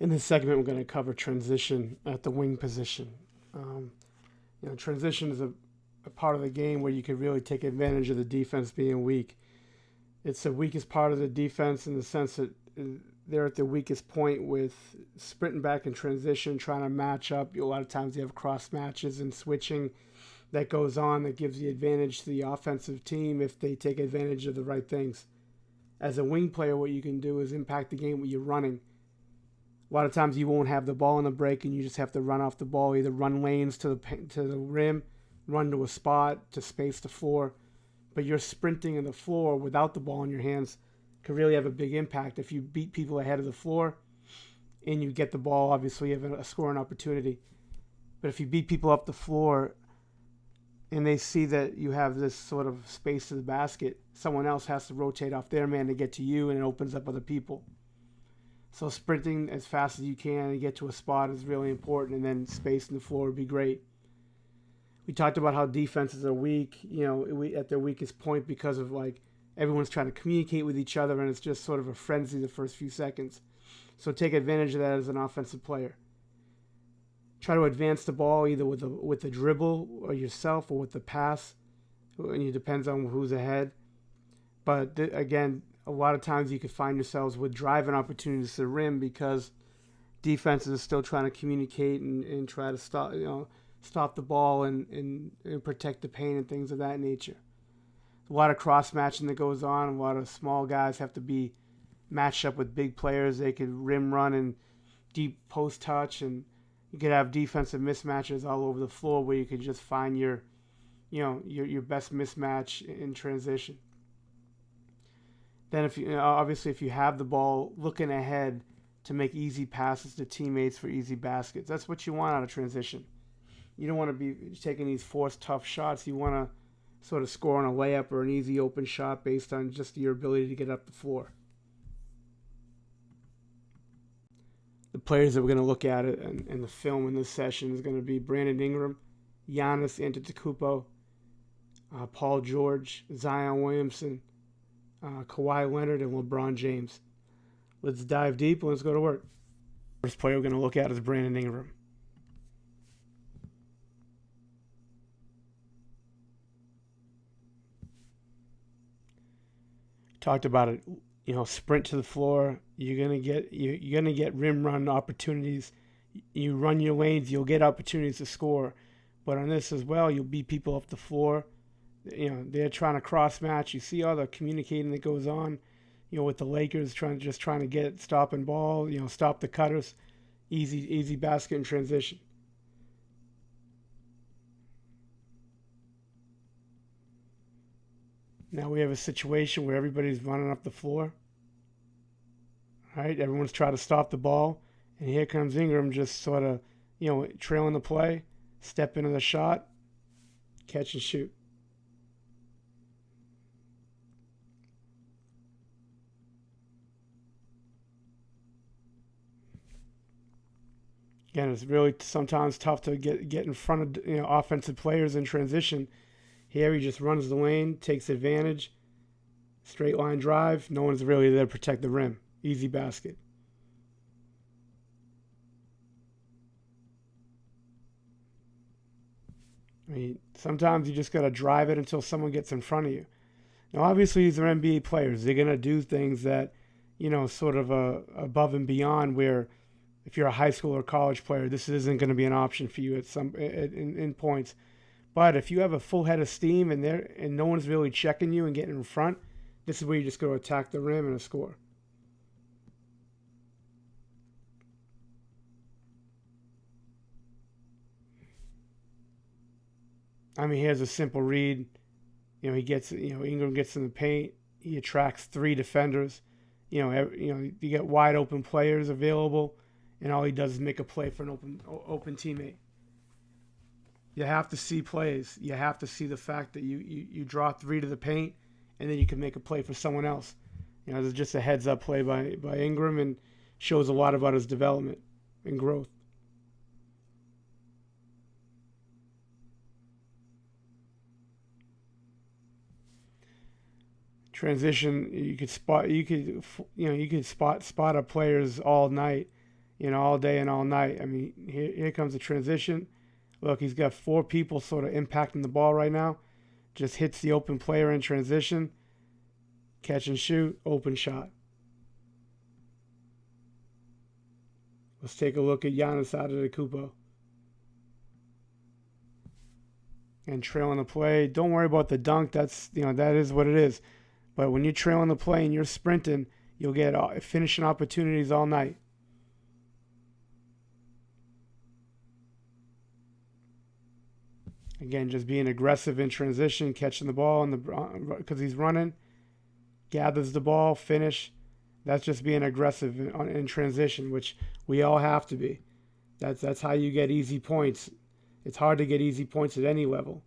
In this segment, we're going to cover transition at the wing position. Transition is a part of the game where you can really take advantage of the defense being weak. It's the weakest part of the defense in the sense that they're at the weakest point with sprinting back in transition, trying to match up. A lot of times you have cross matches and switching that goes on that gives the advantage to the offensive team if they take advantage of the right things. As a wing player, what you can do is impact the game with your running. A lot of times you won't have the ball in the break and you just have to run off the ball, either run lanes to the rim, run to a spot to space the floor. But you're sprinting in the floor without the ball in your hands can really have a big impact. If you beat people ahead of the floor and you get the ball, obviously you have a scoring opportunity. But if you beat people up the floor and they see that you have this sort of space to the basket, someone else has to rotate off their man to get to you, and it opens up other people. So sprinting as fast as you can and get to a spot is really important, and then spacing the floor would be great. We talked about how defenses are weak, at their weakest point because of everyone's trying to communicate with each other, and it's just sort of a frenzy the first few seconds. So take advantage of that as an offensive player. Try to advance the ball either with the dribble or yourself or with the pass. And it depends on who's ahead. But again, a lot of times you could find yourselves with driving opportunities to the rim because defenses are still trying to communicate and try to stop the ball and protect the paint and things of that nature. A lot of cross matching that goes on. A lot of small guys have to be matched up with big players. They could rim run and deep post touch, and you could have defensive mismatches all over the floor where you could just find your best mismatch in transition. Then if you have the ball, looking ahead to make easy passes to teammates for easy baskets. That's what you want out of transition. You don't want to be taking these forced tough shots. You want to sort of score on a layup or an easy open shot based on just your ability to get up the floor. The players that we're going to look at in the film in this session is going to be Brandon Ingram, Giannis Antetokounmpo, Paul George, Zion Williamson, Kawhi Leonard, and LeBron James. Let's dive deep and let's go to work. First player we're going to look at is Brandon Ingram. Talked about it. Sprint to the floor. You're gonna get rim run opportunities. You run your lanes, you'll get opportunities to score. But on this as well, you'll beat people off the floor. They're trying to cross match. You see all the communicating that goes on. With the Lakers trying to get stopping ball. Stop the cutters. Easy basket in transition. Now we have a situation where everybody's running up the floor. All right, everyone's trying to stop the ball. And here comes Ingram just sort of, trailing the play, step into the shot, catch and shoot. Again, it's really sometimes tough to get in front of offensive players in transition. Here he just runs the lane, takes advantage, straight line drive. No one's really there to protect the rim. Easy basket. Sometimes you just got to drive it until someone gets in front of you. Now, obviously, these are NBA players. They're going to do things that, sort of above and beyond where if you're a high school or college player, this isn't going to be an option for you in points. But if you have a full head of steam and no one's really checking you and getting in front, this is where you just go to attack the rim and score. Here's a simple read. He gets, Ingram gets in the paint. He attracts three defenders. You get wide open players available, and all he does is make a play for an open teammate. You have to see plays. You have to see the fact that you draw three to the paint, and then you can make a play for someone else. There's just a heads-up play by Ingram and shows a lot about his development and growth. Transition, you could spot our players all night. all day and all night. I mean, here comes the transition. Look, he's got 4 people sort of impacting the ball right now. Just hits the open player in transition. Catch and shoot, open shot. Let's take a look at Giannis Antetokounmpo. And trailing the play. Don't worry about the dunk. That is what it is. But when you're trailing the play and you're sprinting, you'll get finishing opportunities all night. Again, just being aggressive in transition, catching the ball because he's running, gathers the ball, finish. That's just being aggressive in transition, which we all have to be. That's how you get easy points. It's hard to get easy points at any level.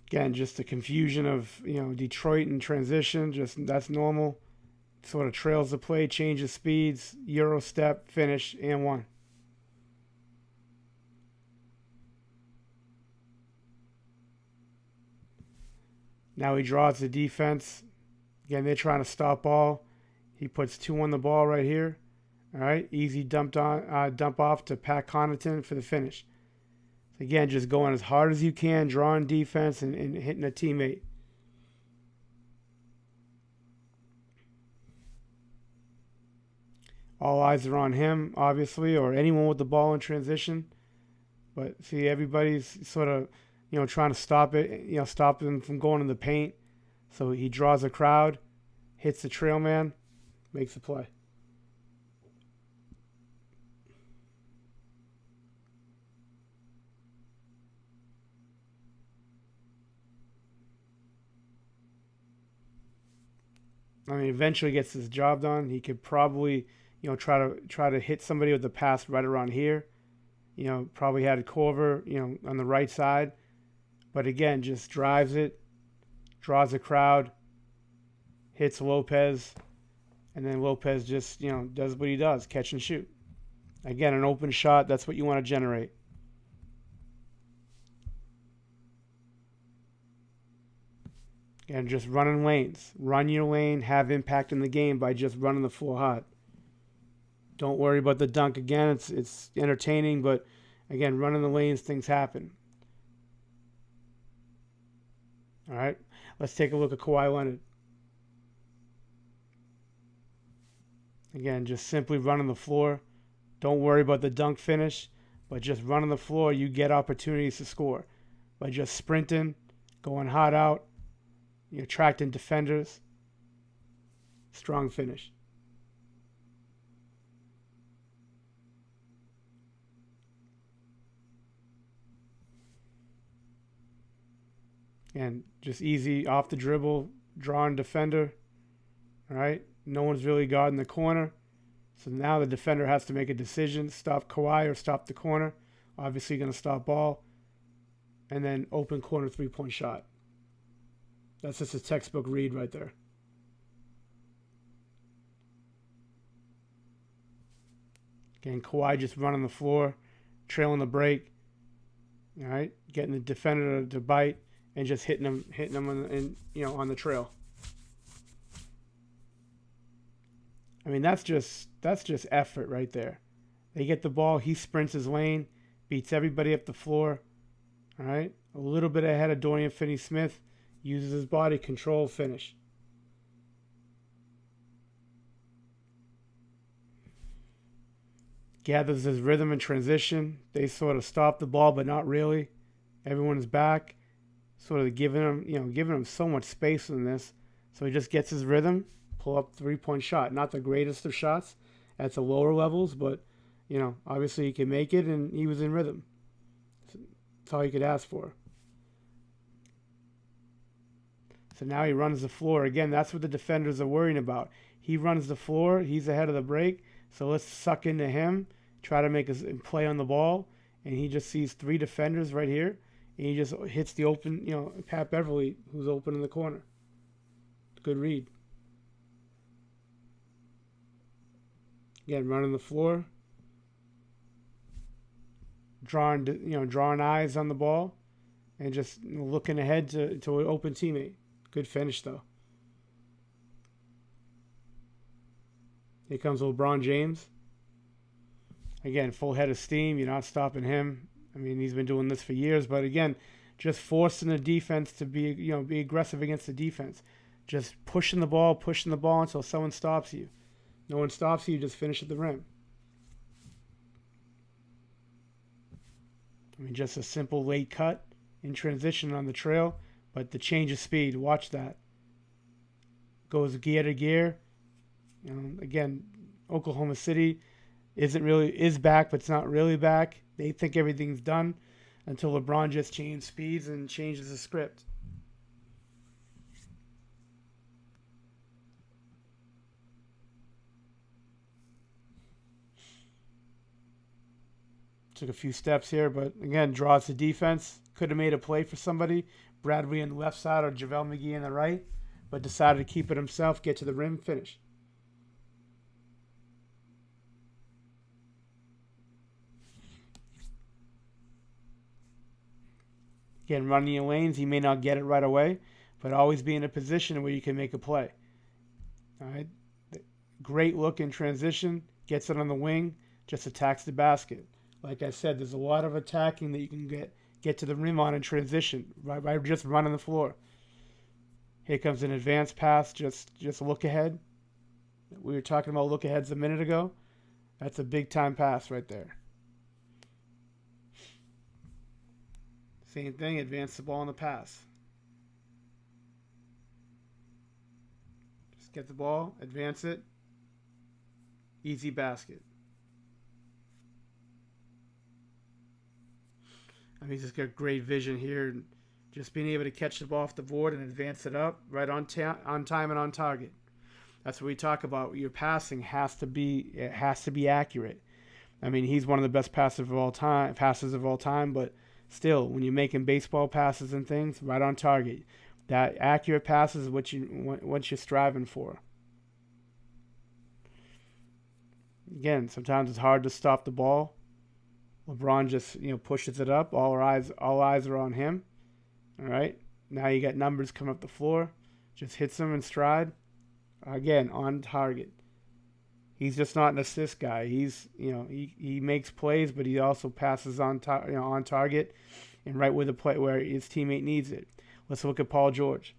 Again, just the confusion of Detroit in transition. Just that's normal. Sort of trails the play, changes speeds, Euro step, finish, and 1. Now he draws the defense. Again, they're trying to stop ball. He puts 2 on the ball right here. All right, easy dump off to Pat Connaughton for the finish. Again, just going as hard as you can, drawing defense and hitting a teammate. All eyes are on him, obviously, or anyone with the ball in transition. But see, everybody's sort of, trying to stop it, stop him from going in the paint. So he draws a crowd, hits the trail man, makes the play. I mean, eventually gets his job done. He could probably, try to hit somebody with the pass right around here. Probably had a Corver, on the right side. But again, just drives it, draws a crowd, hits Lopez, and then Lopez just, does what he does, catch and shoot. Again, an open shot, that's what you want to generate. And just running lanes. Run your lane, have impact in the game by just running the floor hot. Don't worry about the dunk again. It's entertaining, but again, running the lanes, things happen. All right, let's take a look at Kawhi Leonard. Again, just simply running the floor. Don't worry about the dunk finish, but just running the floor, you get opportunities to score. By just sprinting, going hot out, you're attracting defenders. Strong finish. And just easy off the dribble, drawing defender. All right. No one's really guarding the corner. So now the defender has to make a decision, stop Kawhi or stop the corner. Obviously going to stop ball. And then open corner 3-point shot. That's just a textbook read right there. Again, Kawhi just running the floor, trailing the break. All right, getting the defender to bite and just hitting them on the trail. I mean, that's just effort right there. They get the ball, he sprints his lane, beats everybody up the floor. All right, a little bit ahead of Dorian Finney-Smith, uses his body control, finish. Gathers his rhythm in transition. They sort of stop the ball, but not really. Everyone is back, sort of giving him so much space in this. So he just gets his rhythm, pull up 3-point shot. Not the greatest of shots at the lower levels, but obviously he can make it, and he was in rhythm. That's all you could ask for. So now he runs the floor. Again, that's what the defenders are worrying about. He runs the floor. He's ahead of the break. So let's suck into him, try to make a play on the ball. And he just sees 3 defenders right here. And he just hits the open, Pat Beverly, who's open in the corner. Good read. Again, running the floor. Drawing eyes on the ball. And just looking ahead to an open teammate. Good finish, though. Here comes LeBron James. Again, full head of steam. You're not stopping him. I mean, he's been doing this for years. But again, just forcing the defense to be aggressive against the defense. Just pushing the ball until someone stops you. No one stops you, just finish at the rim. I mean, just a simple late cut in transition on the trail, but the change of speed, watch that. Goes gear to gear. Again, Oklahoma City is back, but it's not really back. They think everything's done until LeBron just changes speeds and changes the script. Took a few steps here, but again, draws the defense. Could have made a play for somebody. Bradley on the left side or JaVale McGee on the right, but decided to keep it himself, get to the rim, finish. Again, running your lanes, he may not get it right away, but always be in a position where you can make a play. All right, great look in transition, gets it on the wing, just attacks the basket. Like I said, there's a lot of attacking that you can get to the rim on in transition by just running the floor. Here comes an advanced pass, just look ahead. We were talking about look aheads a minute ago. That's a big time pass right there. Same thing, advance the ball on the pass. Just get the ball, advance it. Easy basket. I mean, he's just got great vision here, and just being able to catch the ball off the board and advance it up right on time and on target. That's what we talk about. Your passing has to be accurate. I mean, he's one of the best passes of all time, but still, when you're making baseball passes and things, right on target, that accurate pass is what you're striving for. Again, sometimes it's hard to stop the ball. LeBron just pushes it up. All eyes are on him. All right. Now you got numbers coming up the floor. Just hits them in stride. Again, on target. He's just not an assist guy. He's he makes plays, but he also passes on target and right where where his teammate needs it. Let's look at Paul George.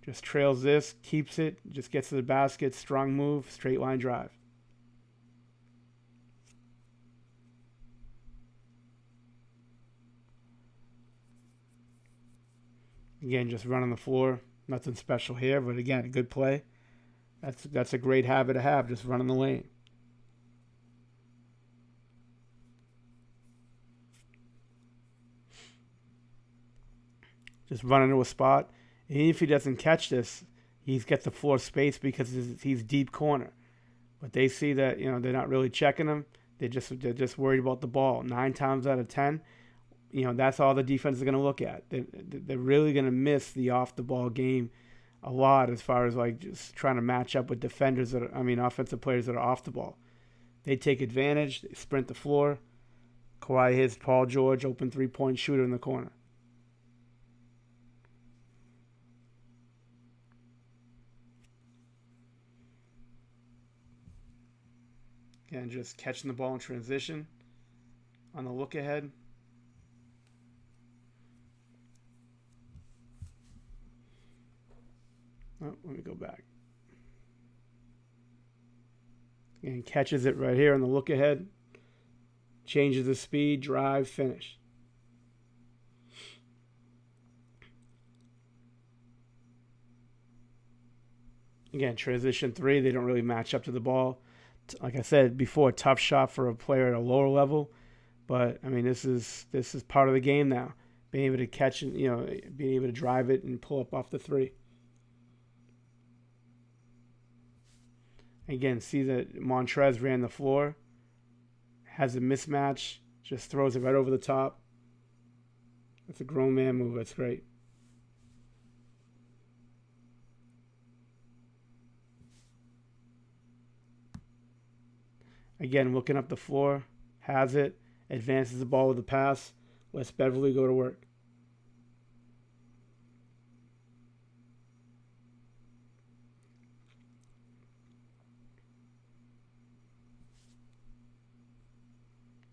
Just trails this, keeps it, just gets to the basket, strong move, straight line drive. Again, just running the floor. Nothing special here, but again, a good play. That's a great habit to have, just running the lane. Just running to a spot. And even if he doesn't catch this, he's got the floor space because he's deep corner. But they see that they're not really checking him. They're just worried about the ball. 9 times out of 10. That's all the defense is going to look at. They're really going to miss the off-the-ball game a lot as far as just trying to match up with defenders offensive players that are off the ball. They take advantage. They sprint the floor. Kawhi hits Paul George, open three-point shooter in the corner. Again, just catching the ball in transition on the look ahead. Oh, let me go back. And catches it right here on the look ahead. Changes the speed, drive, finish. Again, transition 3, they don't really match up to the ball. Like I said before, tough shot for a player at a lower level. But, I mean, this is part of the game now. Being able to catch it, being able to drive it and pull up off the 3. Again, see that Montrez ran the floor, has a mismatch, just throws it right over the top. That's a grown man move. That's great. Again, looking up the floor, has it, advances the ball with the pass, lets Beverly go to work.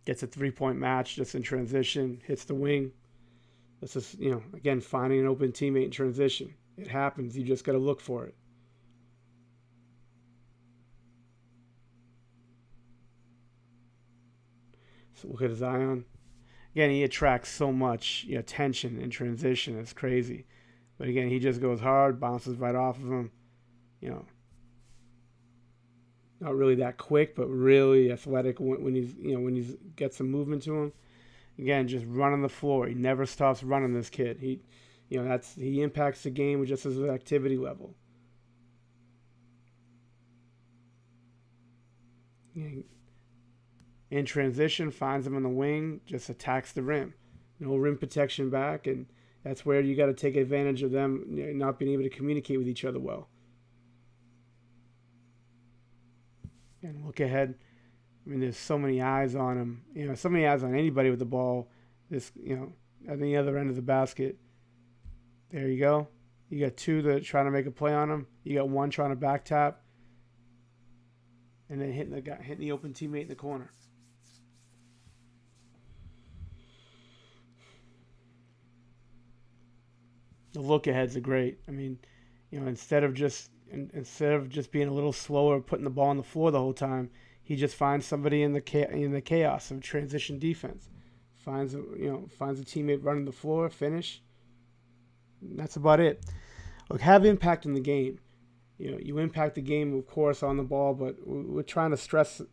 Gets a 3-point match just in transition, hits the wing. This is, again, finding an open teammate in transition. It happens. You just got to look for it. So look at Zion. Again, he attracts so much attention in transition. It's crazy. But again, he just goes hard, bounces right off of him. Not really that quick, but really athletic when he's got some movement to him. Again, just running the floor. He never stops running. This kid. He impacts the game with just his activity level. In transition, finds him on the wing, just attacks the rim. No rim protection back, and that's where you got to take advantage of them not being able to communicate with each other well. And look ahead. I mean, there's so many eyes on him. So many eyes on anybody with the ball. At the other end of the basket. There you go. You got two that are trying to make a play on him. You got one trying to back tap. And then hitting the open teammate in the corner. The look aheads are great. I mean, instead of just being a little slower, putting the ball on the floor the whole time, he just finds somebody in the chaos of transition defense. Finds a teammate running the floor, finish. And that's about it. Look, have impact in the game. You impact the game, of course, on the ball, but we're trying to stress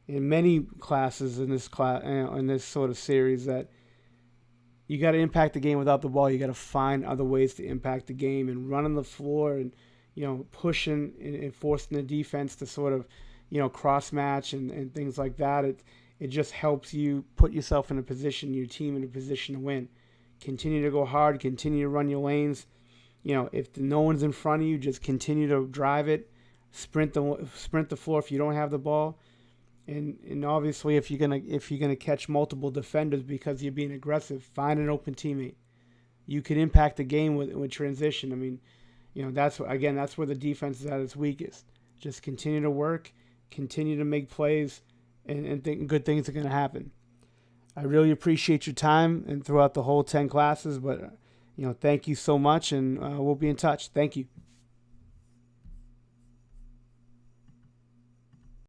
in many classes in this sort of series that you got to impact the game without the ball. You got to find other ways to impact the game, and running the floor and pushing and forcing the defense to sort of cross match and things like that. It just helps you put yourself in a position, your team in a position to win. Continue to go hard. Continue to run your lanes. If no one's in front of you, just continue to drive it. Sprint the floor if you don't have the ball. And obviously, if you're gonna catch multiple defenders because you're being aggressive, find an open teammate. You can impact the game with transition. I mean, that's where the defense is at its weakest. Just continue to work, continue to make plays, and think good things are gonna happen. I really appreciate your time and throughout the whole 10 classes. But thank you so much, and we'll be in touch. Thank you.